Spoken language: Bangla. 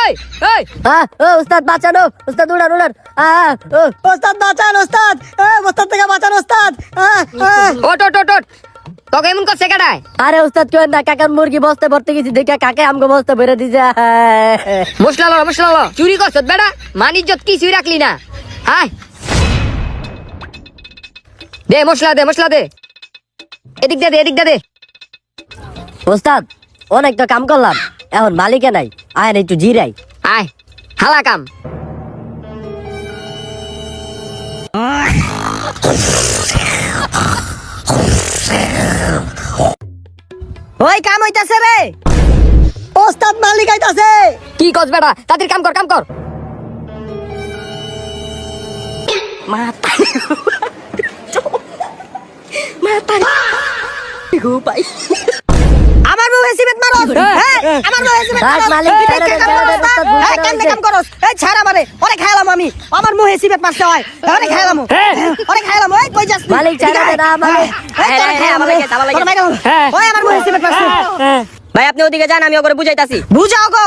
এই এই ও উস্তাদ বাঁচানো, উস্তাদ উড়ান উড়ান। ওস্তাদ বাঁচান ওস্তাদ, ওস্তাদ থেকে বাঁচান ওস্তাদ। ওট ওট ওট ওট তোকে এমন করছে কেডায়? আরে উস্তাদ কেউ না, কাকার মুরগি বস্তে ভরতে গেছি দেখে কাকে আমগো বস্তে ভরে দিছে। মশলা লো চুরি করছ বেটা, মান ইজ্জত কিছুই রাখলি না। আয় দে মশলা দে এদিক দে। উস্তাদ অনেক তো কাম করলাম, এখন মালিকে নাই, আয় একটু জিরাই। আয় হালা কাম। ওই কাম হইতাছে রে, ওস্তাদ মালিক আইতাছে। কি কস বেটা, তাদের কাম কর। আমার বউ হেসিবেত মারো, আমার বউ হেসিবেত মারো। মালিক কেমনে কাম করস? এই ছাড় আমারে, ওরে খাইলাম আমি। আমার মুহে সিবেত মারতে হয়, ওরে খাইলাম। ওই কই যাস? মালিক ছাড়া দে না মালিক। ওই আমার মুহে সিবেত মারছে। ভাই আপনি ওদিকে যান, আমি ওকে বুঝাইতাছি। বুঝাও গো।